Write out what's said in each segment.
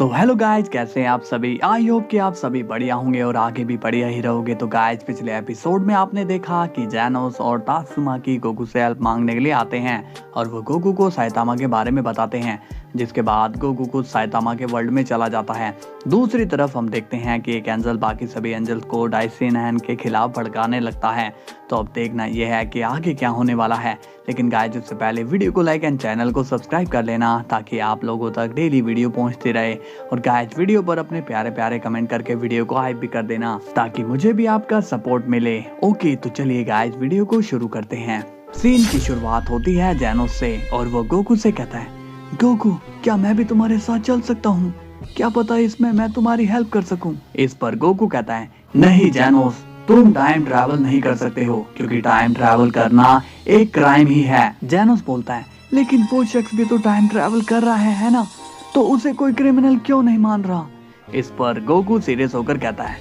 So hello guys, कैसे हैं आप सभी। आई होप कि आप सभी बढ़िया होंगे और आगे भी बढ़िया ही रहोगे। तो गाइज, पिछले एपिसोड में आपने देखा कि जैनोस और तात्सुमाकी गोकू से हेल्प मांगने के लिए आते हैं और वो गोकू को साइतामा के बारे में बताते हैं, जिसके बाद गोकू खुद साइतामा के वर्ल्ड में चला जाता है। दूसरी तरफ हम देखते हैं कि एक एंजल बाकी सभी एंजल्स को डाइसिनहैन के खिलाफ भड़काने लगता है। तो अब देखना यह है कि आगे क्या होने वाला है। लेकिन गाइज, उससे पहले वीडियो को लाइक एंड चैनल को सब्सक्राइब कर लेना ताकि आप लोगों तक डेली वीडियो पहुंचती रहे। और गाइज, वीडियो पर अपने प्यारे प्यारे कमेंट करके वीडियो को हाइप भी कर देना ताकि मुझे भी आपका सपोर्ट मिले। ओके, तो चलिए गाइज, वीडियो को शुरू करते हैं। सीन की शुरुआत होती है जैनोस से और वो गोकू से कहता है, गोकू क्या मैं भी तुम्हारे साथ चल सकता हूँ? क्या पता इसमें मैं तुम्हारी हेल्प कर सकूं। इस पर गोकू कहता है, नहीं जैनोस, तुम टाइम ट्रैवल नहीं कर सकते हो क्योंकि टाइम ट्रैवल करना एक क्राइम ही है। जैनोस बोलता है, लेकिन वो शख्स भी तो टाइम ट्रैवल कर रहा है ना, तो उसे कोई क्रिमिनल क्यों नहीं मान रहा। इस पर गोकू सीरियस होकर कहता है,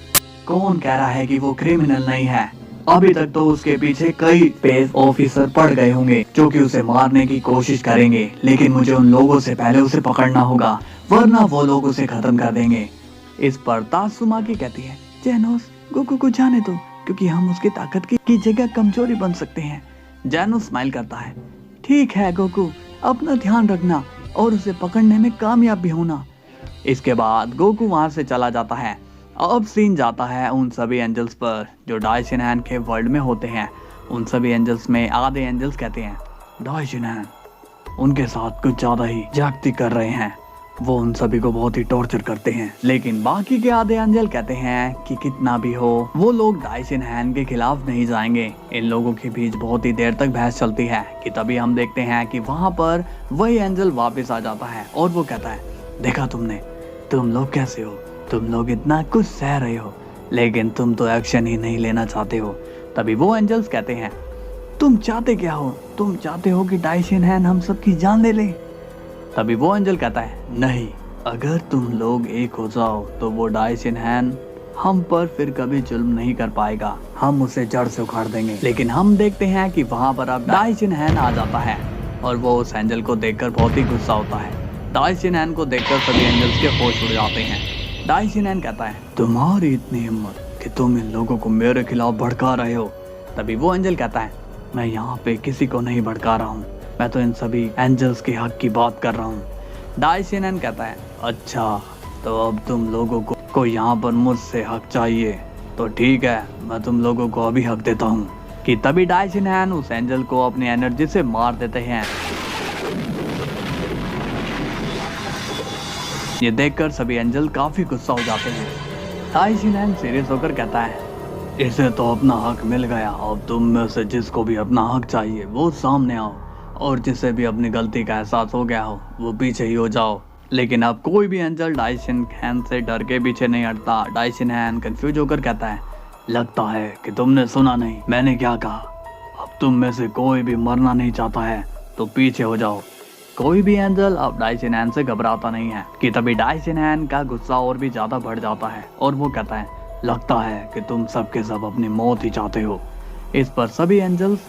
कौन कह रहा है कि वो क्रिमिनल नहीं है? अभी तक तो उसके पीछे कई स्पेस ऑफिसर पड़ गए होंगे जो कि उसे मारने की कोशिश करेंगे, लेकिन मुझे उन लोगों से पहले उसे पकड़ना होगा, वरना वो लोग उसे खत्म कर देंगे। इस पर तात्सुमाकी कहती है, जैनोस गोकू को जाने दो क्योंकि हम उसकी ताकत की जगह कमजोरी बन सकते हैं। जैनोस स्माइल करता है, ठीक है गोकू, अपना ध्यान रखना और उसे पकड़ने में कामयाब भी होना। इसके बाद गोकू वहां से चला जाता है। अब सीन जाता है उन सभी एंजल्स पर जो डाइसिनहैन के वर्ल्ड में होते हैं। उन सभी एंजल्स में आधे एंजल्स कहते हैं, डाइसिनहैन उनके साथ कुछ ज्यादा ही ज्यादती कर रहे हैं, वो उन सभी को बहुत ही टॉर्चर करते हैं। लेकिन बाकी के आधे एंजल कहते हैं कि कितना भी हो वो लोग डाइसिनहैन के खिलाफ नहीं जाएंगे। इन लोगों के बीच बहुत ही देर तक बहस चलती है कि तभी हम देखते हैं कि वहां पर वही एंजल वापस आ जाता है और वो कहता है, देखा तुमने, तुम लोग कैसे हो, तुम लोग इतना कुछ सह रहे हो लेकिन तुम तो एक्शन ही नहीं लेना चाहते हो। तभी वो एंजल्स कहते हैं, तुम चाहते क्या हो? तुम चाहते हो कि डाइसिनहैन हम सबकी जान ले ले? तभी वो एंजल कहता है, नहीं, अगर तुम लोग एक हो जाओ तो वो डाइसिनहैन हम पर फिर कभी जुल्म नहीं कर पाएगा, हम उसे जड़ से उखाड़ देंगे। लेकिन हम देखते हैं कि वहां पर अब डाइसिनहैन आ जाता है और वो उस एंजल को देखकर बहुत ही गुस्सा होता है। डाइसिनहैन को देखकर सभी एंजल्स के होश उड़ जाते हैं। डाइसिनहैन कहता है, तुम्हारी इतनी हिम्मत कि तुम इन लोगों को मेरे खिलाफ भड़का रहे हो। तभी वो एंजल कहता है, मैं यहाँ पे किसी को नहीं भड़का रहा हूँ, मैं तो इन सभी एंजल्स के हक की बात कर रहा हूँ। डाइसिनहैन कहता है, अच्छा तो अब तुम लोगों को यहाँ पर मुझसे हक चाहिए, तो ठीक है, मैं तुम लोगों को अभी हक देता हूँ। कि तभी डाइसिनहैन उस एंजल को अपनी एनर्जी से मार देते हैं। ये देखकर सभी एंजल काफी गुस्सा हो जाते हैं। डाइसिनहैन सीरियस होकर कहता है, इसे तो अपना हक मिल गया, अब तुम में से जिसको भी अपना हक चाहिए वो सामने आओ और जिसे भी अपनी गलती का एहसास हो गया हो वो पीछे ही हो जाओ। लेकिन अब कोई भी एंजल डाइसिनहैन से डर के पीछे नहीं हटता। डाइसिनहैन कंफ्यूज होकर कहता है, लगता है कि तुमने सुना नहीं, मैंने क्या कहा? अब तुम में से कोई भी मरना नहीं चाहता है तो पीछे हो जाओ। कोई भी एंजल अब डाइसिनहैन से घबराता नहीं है। कि तभी डाइसिनहैन का गुस्सा और भी ज्यादा बढ़ जाता है और वो कहता है, लगता है कि तुम सबके सब अपनी मौत ही चाहते हो। इस पर सभी एंजल्स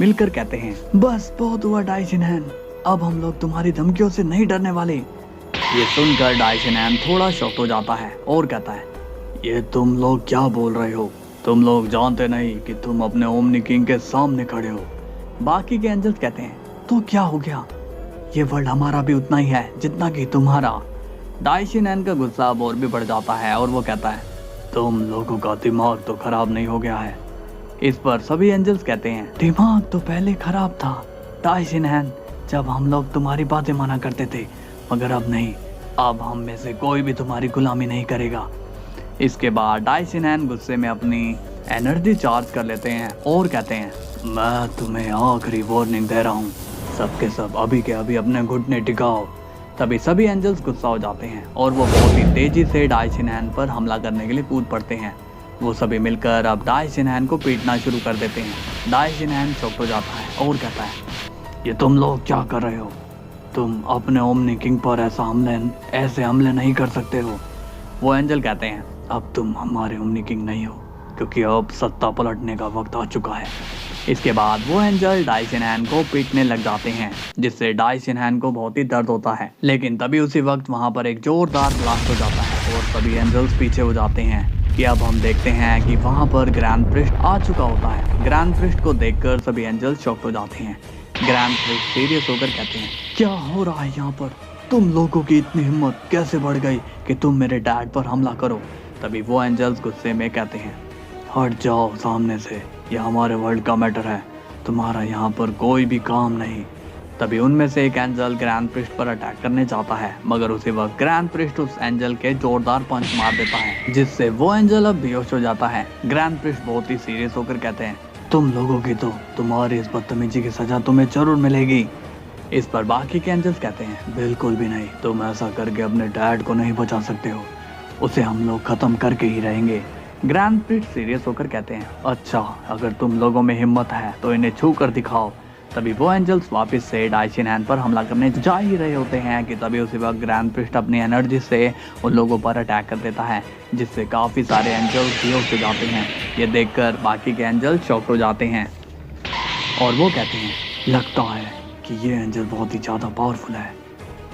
मिलकर कहते हैं, बस बहुत हुआ डाइसिनहैन, अब हम लोग तुम्हारी धमकियों से नहीं डरने वाले। ये सुनकर डाइसिनहैन थोड़ा शॉक हो जाता है और कहता है, ये तुम लोग क्या बोल रहे हो? तुम लोग जानते नहीं कि तुम अपने ओमनी किंग के सामने खड़े हो। बाकी के एंजल्स कहते हैं, तो क्या हो गया, ये वर्ल्ड हमारा भी उतना ही है जितना कि तुम्हारा। डाइसिनहैन का गुस्सा अब और भी बढ़ जाता है और वो कहता है, तुम लोगों का दिमाग तो खराब नहीं हो गया है? इस पर सभी एंजल्स कहते हैं, दिमाग तो पहले खराब था डाइसिनहैन, जब हम लोग तुम्हारी बातें माना करते थे, मगर अब नहीं, अब हम में से कोई भी तुम्हारी गुलामी नहीं करेगा। इसके बाद डाइसिनहैन गुस्से में अपनी एनर्जी चार्ज कर लेते हैं और कहते हैं, मैं तुम्हें आखिरी वार्निंग दे रहा हूँ, सबके सब अभी के अभी अपने घुटने टिकाओ। तभी सभी एंजल्स गुस्सा हो जाते हैं और वो बहुत ही तेजी से डाइसिनहैन पर हमला करने के लिए कूद पड़ते हैं। वो सभी मिलकर अब डाइसिनहैन को पीटना शुरू कर देते हैं। डाइसिनहैन चौंक हो जाता है और कहता है, ये तुम लोग क्या कर रहे हो? तुम अपने ओमनी किंग पर ऐसे हमले नहीं कर सकते हो। वो एंजल कहते हैं, अब तुम हमारे ओमनी किंग नहीं हो क्योंकि अब सत्ता पलटने का वक्त आ चुका है। इसके बाद वो एंजल डाई शिनहैन को पीटने लग जाते हैं, जिससे डाई शिनहैन को बहुत ही दर्द होता है। लेकिन तभी उसी वक्त वहाँ पर एक जोरदार ब्लास्ट हो जाता है और सभी एंजल्स पीछे हो जाते हैं। कि अब हम देखते हैं कि वहाँ पर ग्रैंड प्रिस्ट आ चुका होता है। ग्रैंड प्रिस्ट को देखकर सभी एंजल्स शॉक्ड हो जाते हैं। ग्रैंड प्रिस्ट सीरियस होकर कहते हैं, क्या हो रहा है यहाँ पर? तुम लोगों की इतनी हिम्मत कैसे बढ़ गई कि तुम मेरे डैड पर हमला करो? तभी वो एंजल्स गुस्से में कहते हैं, हट जाओ सामने से, यह हमारे वर्ल्ड का मैटर है, तुम्हारा यहाँ पर कोई भी काम नहीं। तभी उनमें से एक एंजल ग्रैंड प्रिस्ट पर अटैक करने जाता है, मगर उसी वक्त ग्रैंड प्रिस्ट उस एंजल के जोरदार पंच मार देता है, जिससे वो एंजल अब बेहोश हो जाता है। ग्रैंड प्रिस्ट बहुत ही सीरियस होकर कहते हैं, तुम लोगों की तो तुम्हारी इस बदतमीजी की सजा तुम्हें जरूर मिलेगी। इस पर बाकी के एंजल्स कहते हैं, बिल्कुल भी नहीं, तुम ऐसा करके अपने डैड को नहीं बचा सकते हो, उसे हम लोग खत्म करके ही रहेंगे। ग्रैंड प्रिस्ट सीरियस होकर कहते हैं, अच्छा अगर तुम लोगों में हिम्मत है तो इन्हें छू कर दिखाओ। तभी वो एंजल्स वापस से डाई शिनहैन पर हमला करने जा ही रहे होते हैं कि तभी उसी वक्त ग्रैंड प्रिस्ट अपनी एनर्जी से उन लोगों पर अटैक कर देता है, जिससे काफ़ी सारे एंजल्स बेहोश हो जाते हैं। ये देखकर बाकी के एंजल्स शॉक हो जाते हैं और वो कहते हैं, लगता है कि ये एंजल बहुत ही ज़्यादा पावरफुल है।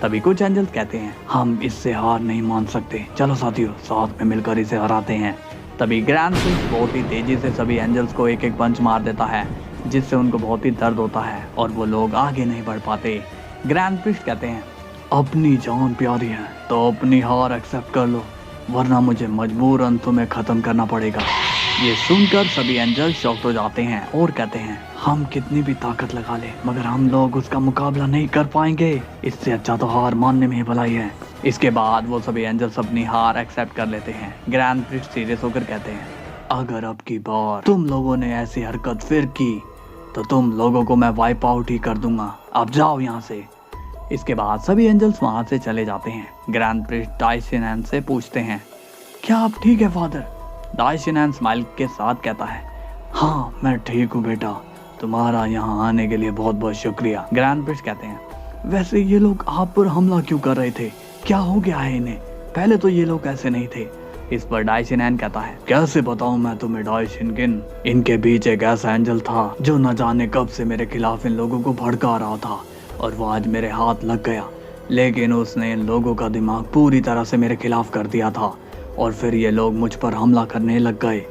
तभी कुछ एंजल्स कहते हैं, हम इससे हार नहीं मान सकते, चलो साथियों साथ में मिलकर इसे हराते हैं। तभी ग्रैंड प्रिस्ट बहुत ही तेजी से सभी एंजल्स को एक एक पंच मार देता है, जिससे उनको बहुत ही दर्द होता है और वो लोग आगे नहीं बढ़ पाते। ग्रैंड प्रिस्ट कहते हैं, अपनी जान प्यारी है तो अपनी हार एक्सेप्ट कर लो, वरना मुझे मजबूरन तुम्हें खत्म करना पड़ेगा। ये सुनकर सभी एंजल शॉक्ड हो जाते हैं और कहते हैं, हम कितनी भी ताकत लगा ले मगर हम लोग उसका मुकाबला नहीं कर पाएंगे, इससे अच्छा तो हार मानने में ही भलाई है। इसके बाद वो सभी एंजल्स अपनी हार एक्सेप्ट कर लेते हैं। ग्रैंड प्रिस्ट सीरियस होकर कहते हैं, अगर अब की बार तुम लोगों ने ऐसी हरकत फिर की तो तुम लोगों को मैं वाइप आउट ही कर दूंगा, अब जाओ यहाँ से। इसके बाद सभी एंजल्स वहाँ से चले जाते हैं। ग्रैंड प्रिस्ट डाई शिनहैन से पूछते हैं, क्या आप ठीक है फादर? डाई शिनहैन स्माइल के साथ कहता है, हाँ मैं ठीक हूँ बेटा, तुम्हारा यहाँ आने के लिए बहुत बहुत शुक्रिया। ग्रैंड प्रिस्ट कहते हैं, वैसे ये लोग आप पर हमला क्यों कर रहे थे, क्या हो गया है इन्हें? पहले तो ये लोग ऐसे नहीं थे। इस पर डाई शिनहैन कहता है, कैसे बताऊं मैं तुम्हें डाई शिनगिन, इनके बीच एक ऐसा एंजल था जो न जाने कब से मेरे खिलाफ इन लोगों को भड़का रहा था और वो आज मेरे हाथ लग गया, लेकिन उसने इन लोगों का दिमाग पूरी तरह से मेरे खिलाफ कर दिया था और फिर ये लोग मुझ पर हमला करने लग गए।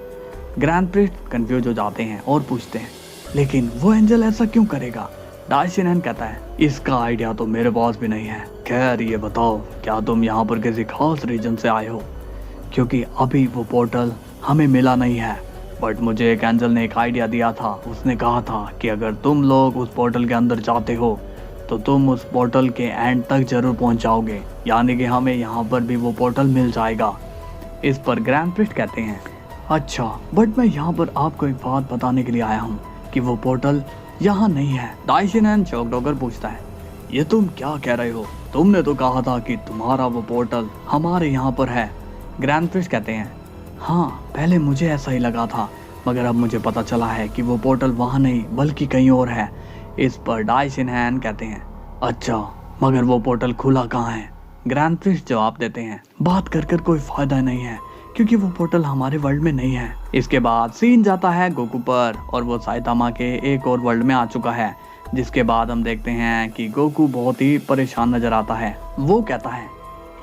ग्रैंड प्रिस्ट कंफ्यूज हो जाते हैं और पूछते हैं, लेकिन वो एंजल ऐसा क्यों करेगा? डाई शिनहैन कहता है, इसका आइडिया तो मेरे पास भी नहीं है। खैर ये बताओ, क्या तुम यहाँ पर किसी खास रीजन से आए हो? क्योंकि अभी वो पोर्टल हमें मिला नहीं है, बट मुझे एक एंजल ने एक आइडिया दिया था। उसने कहा था कि अगर तुम लोग उस पोर्टल के अंदर जाते हो तो तुम उस पोर्टल के एंड तक जरूर पहुंच जाओगे, यानी कि हमें यहाँ पर भी वो पोर्टल मिल जाएगा। इस पर ग्रैंड प्रिस्ट कहते हैं, अच्छा बट मैं यहाँ पर आपको एक बात बताने के लिए आया हूँ कि वो पोर्टल यहाँ नहीं है। डाई शिनहैन शॉक्ड होकर पूछता है, ये तुम क्या कह रहे हो? तुमने तो कहा था कि तुम्हारा वो पोर्टल हमारे यहाँ पर है। ग्रैंड प्रिस्ट कहते हैं, हाँ पहले मुझे ऐसा ही लगा था, मगर अब मुझे पता चला है कि वो पोर्टल वहाँ नहीं बल्कि कहीं और है। इस पर डाई शिनहैन कहते हैं, अच्छा मगर वो पोर्टल खुला कहाँ है? ग्रैंड प्रिस्ट जवाब देते हैं, बात कर कर कोई फायदा नहीं है क्योंकि वो पोर्टल हमारे वर्ल्ड में नहीं है। इसके बाद सीन जाता है गोकू पर और वो साइतामा के एक और वर्ल्ड में आ चुका है, जिसके बाद हम देखते हैं कि गोकू बहुत ही परेशान नजर आता है। वो कहता है,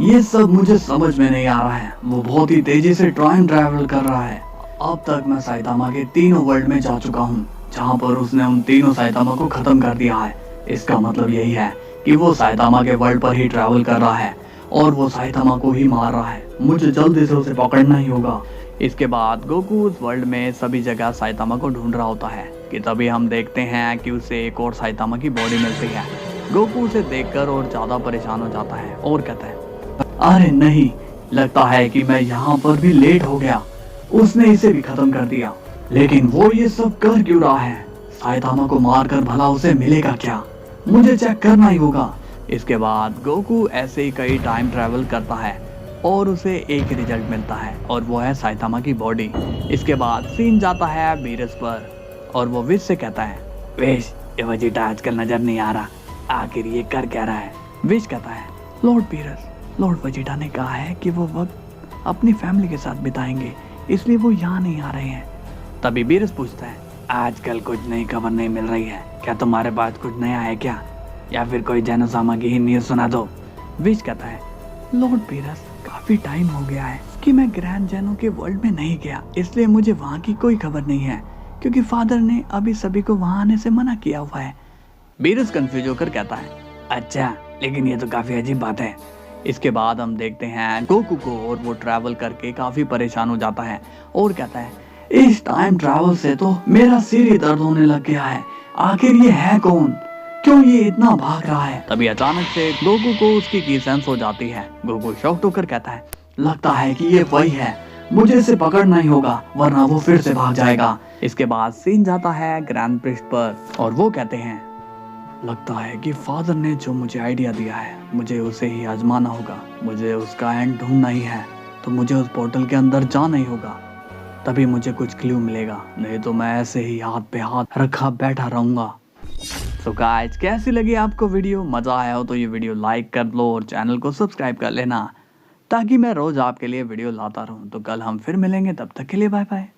ये सब मुझे समझ में नहीं आ रहा है, वो बहुत ही तेजी से टाइम ट्रैवल कर रहा है। अब तक मैं साइतामा के तीनों वर्ल्ड में जा चुका हूँ, जहाँ पर उसने उन तीनों साइतामा को खत्म कर दिया है। इसका मतलब यही है कि वो साइतामा के वर्ल्ड पर ही ट्रैवल कर रहा है और वो साइतामा को ही मार रहा है। मुझे जल्दी से उसे पकड़ना ही होगा। इसके बाद गोकू उस वर्ल्ड में सभी जगह साइतामा को ढूंढ रहा होता है कि तभी हम देखते हैं कि उसे एक और साइतामा की बॉडी मिलती है। गोकू उसे देखकर और ज्यादा परेशान हो जाता है और कहता है, अरे नहीं, लगता है कि मैं यहाँ पर भी लेट हो गया, उसने इसे भी खत्म कर दिया। लेकिन वो ये सब कर क्यों रहा है? साइतामा को मारकर भला उसे मिलेगा क्या? मुझे चेक करना ही होगा। इसके बाद गोकू ऐसे ही कई टाइम ट्रैवल करता है और उसे एक रिजल्ट मिलता है और वो है साइतामा की बॉडी। इसके बाद सीन जाता है बीरस पर और वो विश से कहता है, विश ये वजीटा आजकल नजर नहीं आ रहा, आखिर ये कर क्या रहा है? विश कहता है, लॉर्ड बीरस, लॉर्ड वजीटा ने कहा है कि वो वक्त अपनी फैमिली के साथ बिताएंगे, इसलिए वो यहाँ नहीं आ रहे हैं। तभी बीरस पूछता है, आजकल कुछ नई खबर नहीं मिल रही है, क्या तुम्हारे पास कुछ नया है क्या, या फिर कोई जेनोसामा की ही न्यूज़ सुना दो। विश कहता है, लॉर्ड पीरस काफी टाइम हो गया है कि मैं ग्रैंड जेनो के वर्ल्ड में नहीं गया, इसलिए मुझे वहाँ की कोई खबर नहीं है, क्योंकि फादर ने अभी सभी को वहाँ आने से मना किया हुआ है। बीरस कंफ्यूज होकर कहता है, अच्छा, लेकिन ये तो काफी अजीब बात है। इसके बाद हम देखते हैं गोकू को, और वो ट्रैवल करके काफी परेशान हो जाता है और कहता है, इस टाइम ट्रैवल से तो मेरा सिर ही दर्द होने लग गया है, आखिर ये है कौन, क्यों ये इतना भाग रहा है। तभी अचानक से गोकू को उसकी की सेंस हो जाती है। गोकू शॉक्ड होकर कहता है, लगता है कि ये वही है, मुझे इसे पकड़ना ही होगा वरना वो फिर से भाग जाएगा। इसके बाद सीन जाता है ग्रैंड प्रिस्ट पर, और वो कहते हैं, लगता है कि फादर ने जो मुझे आइडिया दिया है मुझे उसे ही आजमाना होगा, मुझे उसका एंड ढूंढना ही है, तो मुझे उस पोर्टल के अंदर जाना ही होगा, तभी मुझे कुछ क्लू मिलेगा, नहीं तो मैं ऐसे ही हाथ पे हाथ रखा बैठा रहूंगा। तो गाइस, कैसी लगी आपको वीडियो? मजा आया हो तो ये वीडियो लाइक कर लो और चैनल को सब्सक्राइब कर लेना, ताकि मैं रोज आपके लिए वीडियो लाता रहूं। तो कल हम फिर मिलेंगे, तब तक के लिए बाय बाय।